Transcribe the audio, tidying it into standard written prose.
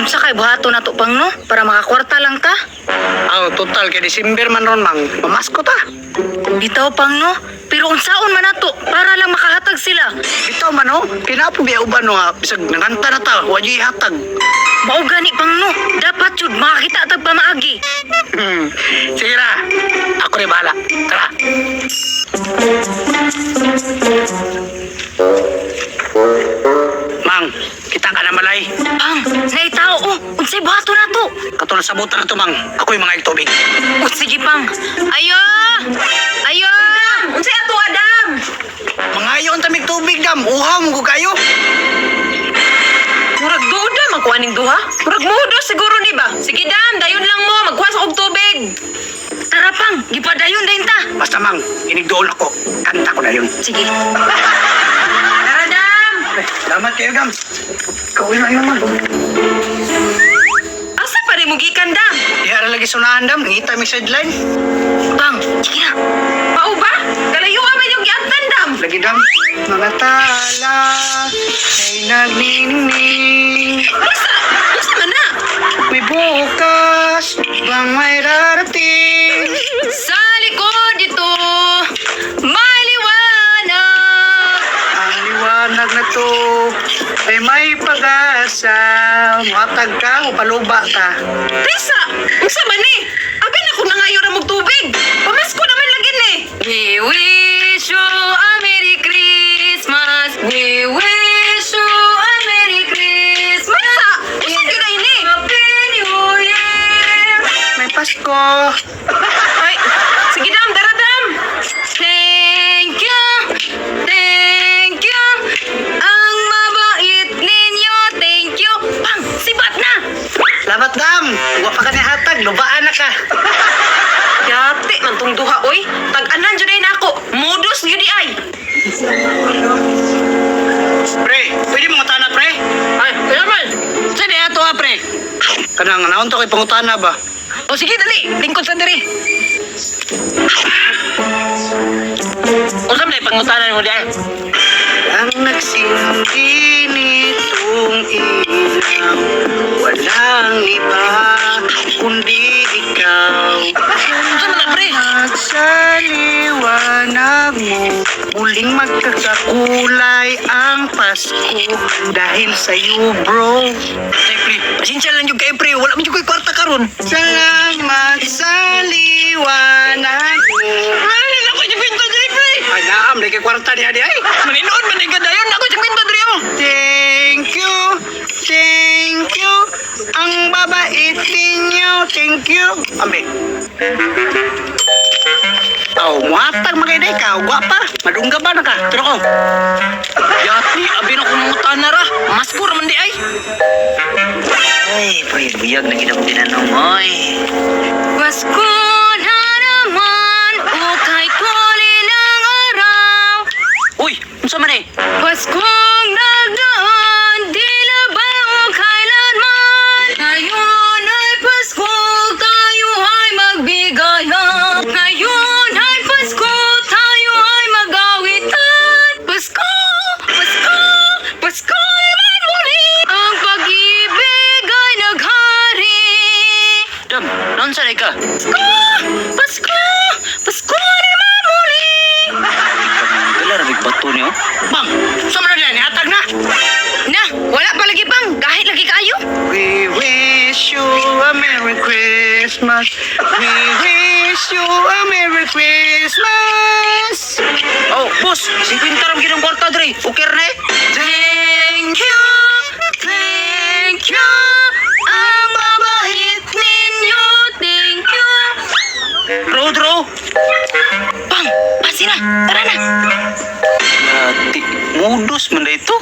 Unsa kay buhato na to pang no? Para makakwarta lang ta? Total kay December man ron mang. Mamasko ta. Bitaw pang no? Pero unsaon man nato para lang makahatag sila. Bitaw man ho. Kinapo biya uban no nga. Bisag nanganta na ta. Wadi hatag. Mao gani pang no. Dapat jud makakita tag pamaagi. Sige na. Ako rin bahala. Tara. Mang, kita ka na malay. Pang, naitao oh. Unsay buhato na to? Kato na sabutan na to, Mang. Ako yung mga tubig. O sige pang. Ayo! Ayo! Unsay ato Adam? Mga ayon tamig tubig, Dam. Uhaw mo ko kayo. Murag duda magkuha ning duha. Murag mudo siguro ni ba? Sige dam, dayon lang mo magkuha sa og tubig. Tara pang, gipadayon dayon ta. Basta, Mang, inigdoon ako. Kanta ko na yun. Sige. Tara dam. Salamat kayo, Dam. Kawin na yun, Mang. Asa pa rin mo gikan dam? Ihara lagi sunahan, Dam. Ngita may sideline. Pang, sige na. Pao ba? Kalayo man yung giantan dam. Lagi, Dam. Mga tala ay nagniningning. Asa man na? May bukas bang may darating. Sa likod dito, may liwanag. Ang liwanag na to ay may pag-asa. Matag ka o paluba ka. Risa, unsa man ni? Abin ako na ngayon ra mog tubig. Pamasko naman lagi ni. We wish you a Merry Christmas. We wish you a Merry Christmas. Unsa gyud ay ni? Happy New Year. May Pasko. Ay, sige dam, dara dam. Thank you. Thank you. Ang mabait ninyo. Thank you. Pang, sibat na. Salamat, Dam. Huwag pa ka ni hatag. Lubaan na ka. Yate man tong duha oy. Tag-anan jud ay nako. Modus gyud di ay. Pre, pwede mo ngutana, pre? Ay, kaya man. Sige ato ha pre. Kanang naon to kay pangutana ba? O sige dali, lingkod sa diri. Usam na pangutanan mo diyan. Ang nagsilbi nitong ilaw, walang iba kundi ikaw. Usam na pre. At sa liwanag mo, muling magkakakulay ang Pasko dahil sa'yo, bro. Ay pre, pasensya lang yung kay pre. Wala man yung kay kwarta karon. Salamat sa liwanag mo. Ay, ako yung pinto diri pre. Ay, naam, kay kwarta niya di ay. Maninood man ang gadayon. Ako yung pinto diri oh. Thank you, thank you. Ang babait ninyo, thank you. Ambe. Muhatag magayday ka, gwapa. Madungga ba na ka? Turo ko. Yati, abin ako mangutana ra. Maskura man di ay. Ay, pre, buyag na ginang tinanong, oy. Pasko na naman, ukay kuli ng araw. Uy, unsa man eh? Paskong nagdaan, di na ba o kailanman? Ngayon ay Pasko, tayo ay magbigayan. Ngayon ay Pasko, tayo ay mag-awitan. Pasko, Pasko, Pasko naman muli. Ang pag-ibig ay naghari. Dam, naon sa ka? Pasko, Pasko, Pasko naman muli. Dala rabig bato niyo. Bang, unsa man na hatag na? Na, wala pa lagi pang. Kahit lagi kayo. We wish you a Merry Christmas. We wish you a Merry Christmas. Oh, boss, 50 ram ginang kwarta dre. Okay na eh. Thank you, thank you. Ang babait ninyo, thank you. Draw. Pang, pasi na. Tara na. Ati, modus man na ito.